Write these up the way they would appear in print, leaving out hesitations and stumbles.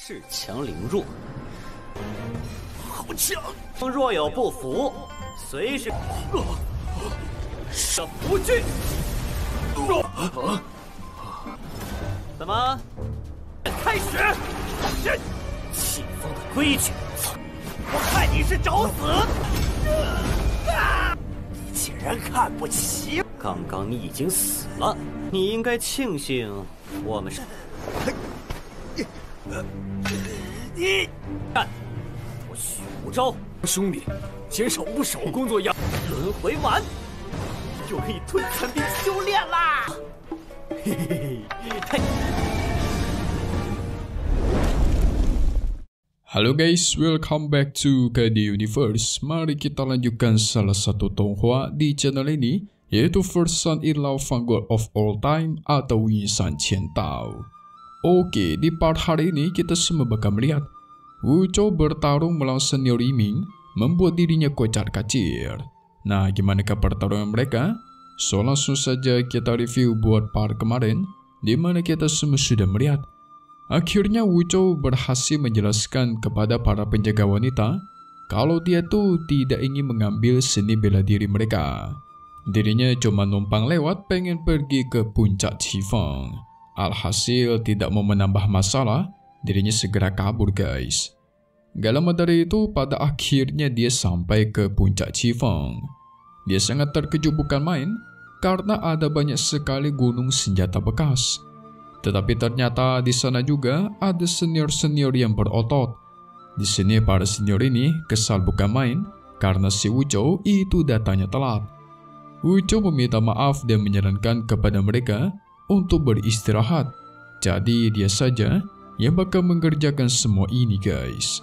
恃强凌弱，好强！若有不服，随时胜不惧。怎么？开始！气风的规矩，我看你是找死！你竟然看不起！刚刚你已经死了，你应该庆幸我们是。你干！我许无招，兄弟，先手不手工作样，轮回完就可以吞残兵修炼啦！嘿嘿嘿，嘿。Halo guys, welcome back to KD Universe. Mari kita lanjutkan salah satu Donghua di channel ini, yaitu First Son in Law Vanguard of All Time atau Winshan Qiantao. Oke, di part hari ini kita semua bakal melihat Wu Zhou bertarung melawan senior Yiming, membuat dirinya kocar kacir. Nah, gimana pertarungan mereka? So langsung saja kita review buat part kemarin, dimana kita semua sudah melihat akhirnya Wu Zhou berhasil menjelaskan kepada para penjaga wanita kalau dia tuh tidak ingin mengambil seni bela diri mereka. Dirinya cuma numpang lewat pengen pergi ke puncak Qifeng. Alhasil tidak mau menambah masalah, dirinya segera kabur guys. Gak lama dari itu pada akhirnya dia sampai ke puncak Qifeng. Dia sangat terkejut bukan main karena ada banyak sekali gunung senjata bekas. Tetapi ternyata di sana juga ada senior-senior yang berotot. Di sini para senior ini kesal bukan main karena si Wu Zhou itu datangnya telat. Wu Zhou meminta maaf dan menyarankan kepada mereka untuk beristirahat. Jadi dia saja yang bakal mengerjakan semua ini guys.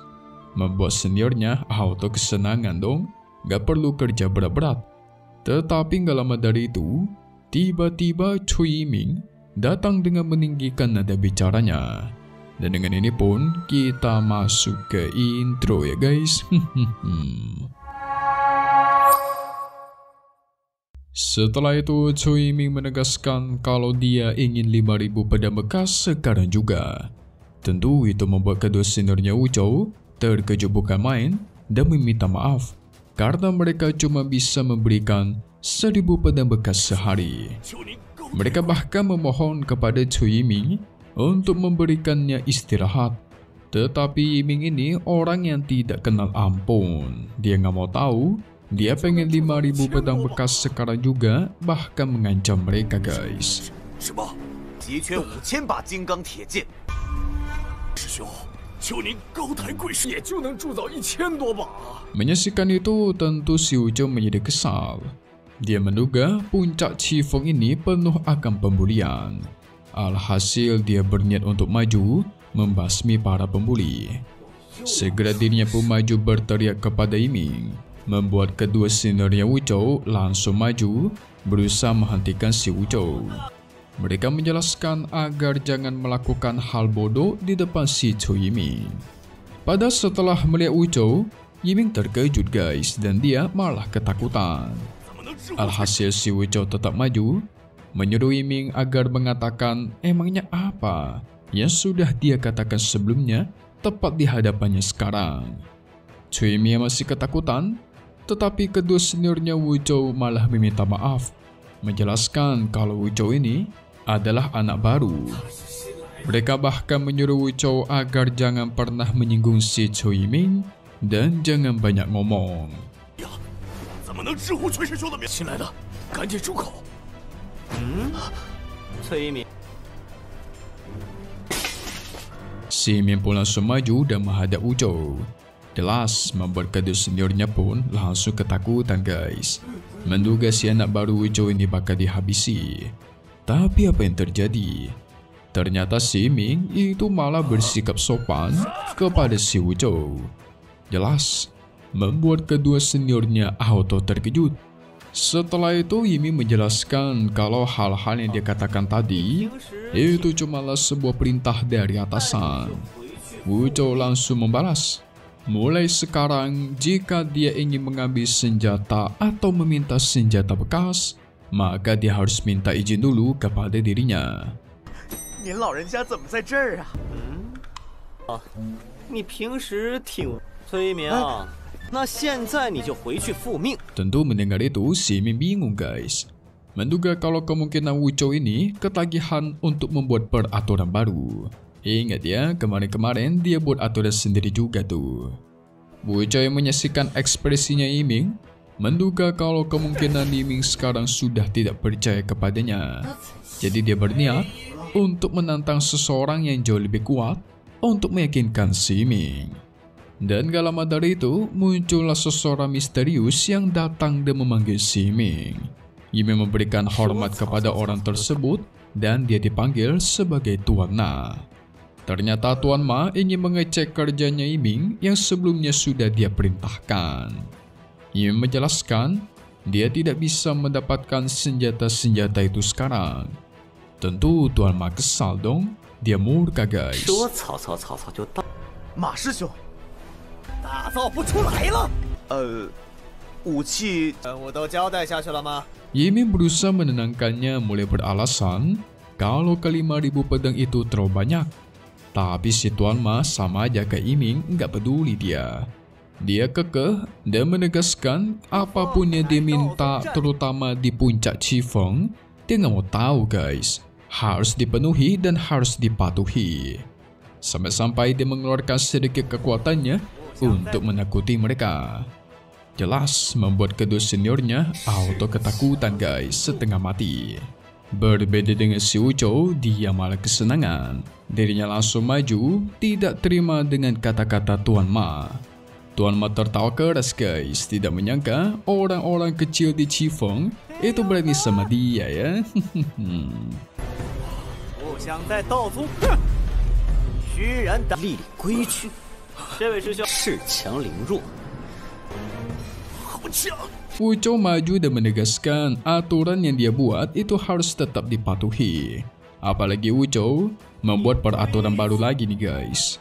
Membuat seniornya auto kesenangan dong, gak perlu kerja berat-berat. Tetapi gak lama dari itu, tiba-tiba Cui Yiming datang dengan meninggikan nada bicaranya. Dan dengan ini pun kita masuk ke intro ya guys. Setelah itu Cui Yiming menegaskan kalau dia ingin 5.000 pedang bekas sekarang juga. Tentu itu membuat kedua seniornya Wu Zhou terkejut bukan main dan meminta maaf karena mereka cuma bisa memberikan 1.000 pedang bekas sehari. Mereka bahkan memohon kepada Cui Yiming untuk memberikannya istirahat. Tetapi Yiming ini orang yang tidak kenal ampun. Dia nggak mau tahu, dia pengen 5.000 pedang bekas sekarang juga, bahkan mengancam mereka guys. Menyaksikan itu tentu si Wu Zhou menjadi kesal. Dia menduga puncak Qifeng ini penuh akan pembulian. Alhasil dia berniat untuk maju membasmi para pembuli. Segera dirinya pun maju berteriak kepada Yiming, membuat kedua seniornya Wu Zhou langsung maju berusaha menghentikan si Wu Zhou. Mereka menjelaskan agar jangan melakukan hal bodoh di depan si Cui Yiming. Padahal setelah melihat Wu Zhou, Yiming terkejut guys dan dia malah ketakutan. Alhasil si Wu Zhou tetap maju, menyuruh Yiming agar mengatakan emangnya apa yang sudah dia katakan sebelumnya tepat di hadapannya sekarang. Cui Yiming masih ketakutan, tetapi kedua seniornya Wu Zhou malah meminta maaf, menjelaskan kalau Wu Zhou ini adalah anak baru. Mereka bahkan menyuruh Wu Zhou agar jangan pernah menyinggung si Cui Yiming dan jangan banyak ngomong. Si Yiming pun langsung maju dan menghadap Wu Zhou. Jelas membuat kedua seniornya pun langsung ketakutan guys. Menduga si anak baru Wu Zhou ini bakal dihabisi. Tapi apa yang terjadi? Ternyata si Yiming itu malah bersikap sopan kepada si Wu Zhou. Jelas membuat kedua seniornya auto terkejut. Setelah itu Yiming menjelaskan kalau hal-hal yang dia katakan tadi itu cumalah sebuah perintah dari atasan. Wu Zhou langsung membalas, mulai sekarang jika dia ingin mengambil senjata atau meminta senjata bekas, maka dia harus minta izin dulu kepada dirinya. 你平时挺崔明，那现在你就回去复命。 Tentu mendengar itu, si Ming bingung guys. Menduga kalau kemungkinan Wu Zhou ini ketagihan untuk membuat peraturan baru. Ingat ya, kemarin-kemarin dia buat aturan sendiri juga tuh. Wu Zhou yang menyaksikan ekspresinya Yiming, menduga kalau kemungkinan Yiming sekarang sudah tidak percaya kepadanya. Jadi dia berniat untuk menantang seseorang yang jauh lebih kuat untuk meyakinkan si Yiming. Dan gak lama dari itu, muncullah seseorang misterius yang datang dan memanggil si Yiming. Yiming memberikan hormat kepada orang tersebut dan dia dipanggil sebagai Tuan Ma. Ternyata Tuan Ma ingin mengecek kerjanya Yiming yang sebelumnya sudah dia perintahkan. Yiming menjelaskan dia tidak bisa mendapatkan senjata-senjata itu sekarang. Tentu Tuan Ma kesal dong, dia murka guys. 说曹操，曹操就到。马师兄，打造不出来了。武器任务都交代下去了吗？ Yiming berusaha menenangkannya mulai beralasan kalau ke-5.000 pedang itu terlalu banyak. Tapi si Tuan Ma sama aja ke Yiming nggak peduli dia. Dia kekeh dan menegaskan apapun yang diminta terutama di puncak Qifeng, dia nggak mau tahu guys. Harus dipenuhi dan harus dipatuhi. Sampai-sampai dia mengeluarkan sedikit kekuatannya untuk menakuti mereka. Jelas membuat kedua seniornya auto ketakutan guys, setengah mati. Berbeda dengan si Wu Zhou, dia malah kesenangan. Dirinya langsung maju, tidak terima dengan kata-kata Tuan Ma. Tuan Ma tertawa keras guys, tidak menyangka orang-orang kecil di Qifeng itu berani sama dia ya. 不想在道宗，居然立立规矩。这位师兄恃强凌弱。 Wu Zhou maju dan menegaskan aturan yang dia buat itu harus tetap dipatuhi. Apalagi Wu Zhou membuat peraturan baru lagi nih guys.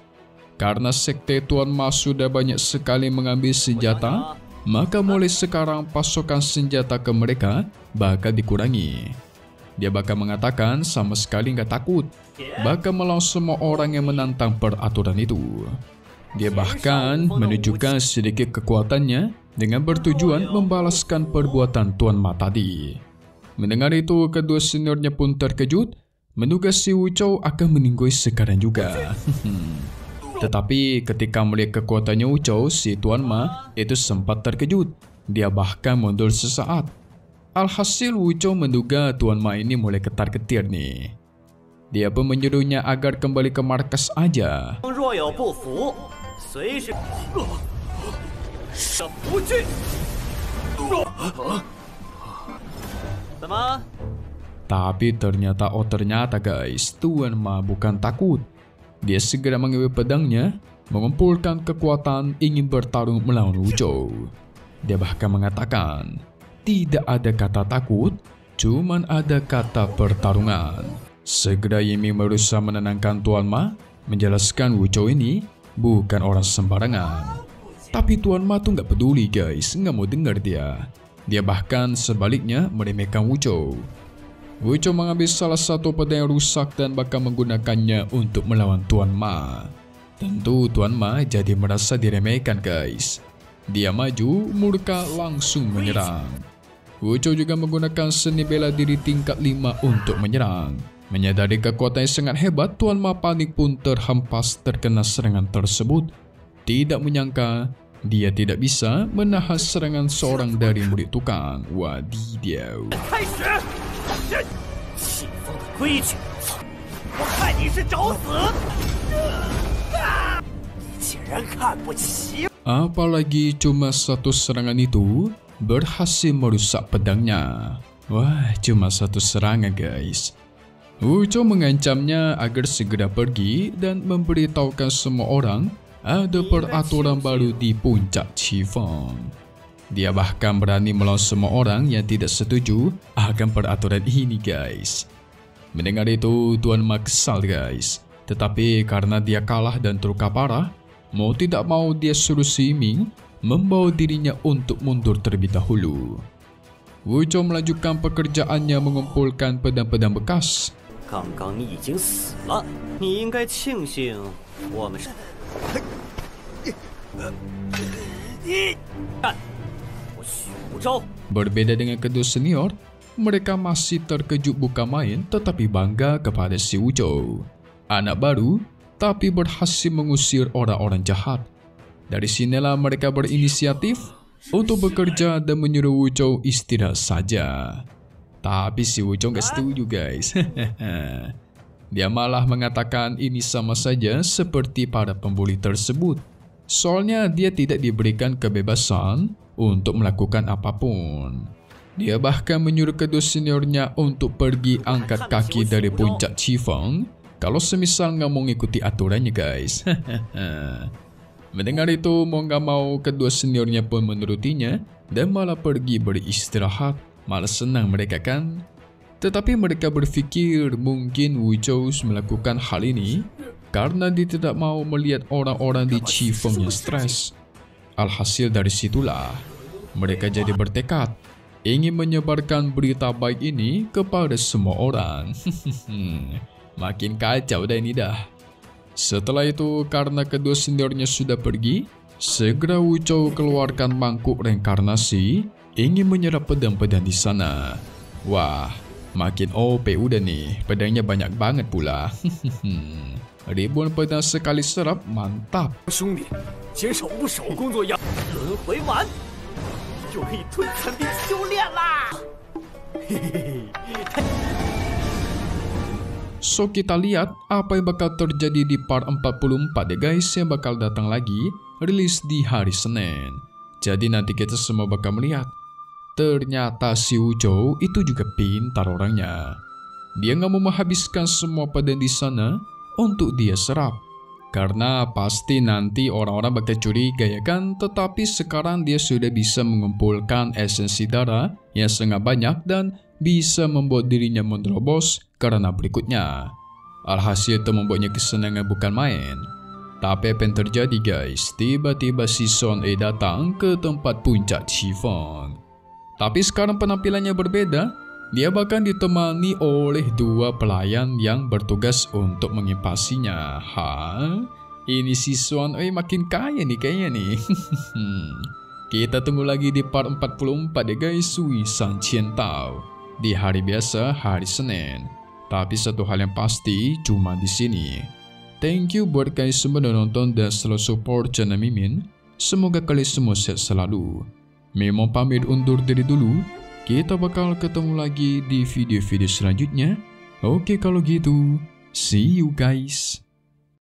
Karena sekte Tuan Ma sudah banyak sekali mengambil senjata, maka mulai sekarang pasokan senjata ke mereka bakal dikurangi. Dia bakal mengatakan sama sekali nggak takut, bakal melawan semua orang yang menantang peraturan itu. Dia bahkan menunjukkan sedikit kekuatannya dengan bertujuan membalaskan perbuatan Tuan Ma tadi. Mendengar itu, kedua seniornya pun terkejut, menduga si Wu Zhou akan meninggoy sekarang juga. Tetapi ketika melihat kekuatannya Wu Zhou, si Tuan Ma itu sempat terkejut. Dia bahkan mundur sesaat. Alhasil Wu Zhou menduga Tuan Ma ini mulai ketar-ketir nih. Dia pun menyuruhnya agar kembali ke markas aja. 若有不服，随时什不惧。怎么？ Tapi ternyata guys, Tuan Ma bukan takut. Dia segera mengambil pedangnya, mengumpulkan kekuatan ingin bertarung melawan Wu Zhou. Dia bahkan mengatakan, tidak ada kata takut, cuman ada kata pertarungan. Segera Yiming berusaha menenangkan Tuan Ma, menjelaskan Wu Zhou ini bukan orang sembarangan. Tapi Tuan Ma tuh nggak peduli guys, nggak mau dengar dia. Dia bahkan sebaliknya meremehkan Wu Zhou. Wu Zhou mengambil salah satu pedang yang rusak dan bakal menggunakannya untuk melawan Tuan Ma. Tentu Tuan Ma jadi merasa diremehkan guys. Dia maju, murka langsung menyerang. Wu Zhou juga menggunakan seni bela diri tingkat 5 untuk menyerang. Menyadari kekuatan yang sangat hebat, Tuan Ma panik pun terhempas terkena serangan tersebut. Tidak menyangka dia tidak bisa menahan serangan seorang dari murid tukang. Wadidaw. 起风的规矩，我看你是找死！你竟然看不起！ Apalagi cuma satu serangan itu berhasil merusak pedangnya. Wah, cuma satu serangan guys. Wu Zhou mengancamnya agar segera pergi dan memberitahukan semua orang ada peraturan baru di puncak Qifeng. Dia bahkan berani melawan semua orang yang tidak setuju akan peraturan ini guys. Mendengar itu, Tuan Ma kesal guys. Tetapi karena dia kalah dan terluka parah, mau tidak mau dia suruh si Yiming membawa dirinya untuk mundur terlebih dahulu. Wu Zhou melanjutkan pekerjaannya mengumpulkan pedang-pedang bekas. 刚刚你已经死了，你应该庆幸我们是。我许无招。 Berbeda dengan kedua senior, mereka masih terkejut bukan main tetapi bangga kepada si Wuzhou. Anak baru, tapi berhasil mengusir orang-orang jahat. Dari sinilah mereka berinisiatif untuk bekerja dan menyuruh Wuzhou istirahat saja. Tapi si Wuzhou gak setuju guys. Dia malah mengatakan ini sama saja seperti para pembuli tersebut. Soalnya dia tidak diberikan kebebasan untuk melakukan apapun. Dia bahkan menyuruh kedua seniornya untuk pergi angkat kaki dari puncak Qifeng kalau semisal nggak mau ngikuti aturannya guys. Mendengar itu mau nggak mau kedua seniornya pun menurutinya dan malah pergi beristirahat. Malah senang mereka kan. Tetapi mereka berpikir mungkin Wuzhou melakukan hal ini karena dia tidak mau melihat orang-orang di Qifeng yang stres. Alhasil dari situlah mereka jadi bertekad ingin menyebarkan berita baik ini kepada semua orang. Makin kacau dah ini dah. Setelah itu karena kedua seniornya sudah pergi, segera Wuzhou keluarkan mangkuk reinkarnasi ingin menyerap pedang-pedang di sana. Wah, makin OP udah nih, pedangnya banyak banget pula. Ribuan pedang sekali serap, mantap. 兄弟，减少不少工作压，轮回完就可以吞残兵修炼啦！嘿嘿嘿。 So kita lihat apa yang bakal terjadi di part 44 ya guys yang bakal datang lagi rilis di hari Senin. Jadi nanti kita semua bakal melihat ternyata si Wuzhou itu juga pintar orangnya. Dia nggak mau menghabiskan semua pedang di sana untuk dia serap. Karena pasti nanti orang-orang bakal curiga ya kan. Tetapi sekarang dia sudah bisa mengumpulkan esensi darah yang sangat banyak dan bisa membuat dirinya menerobos karena berikutnya. Alhasil itu membuatnya kesenangan bukan main. Tapi apa yang terjadi guys? Tiba-tiba si Son E datang ke tempat puncak Qifeng. Tapi sekarang penampilannya berbeda. Dia bahkan ditemani oleh dua pelayan yang bertugas untuk mengimpasinya. Ini si Son E makin kaya nih kayaknya nih. Kita tunggu lagi di part 44 ya guys. Wui San Qian Tao. Di hari biasa, hari Senin. Tapi satu hal yang pasti cuma di sini. Thank you buat kalian semua yang nonton dan selalu support channel Mimin. Semoga kalian semua sehat selalu. Mimin pamit undur diri dulu. Kita bakal ketemu lagi di video-video selanjutnya. Oke kalau gitu, see you guys.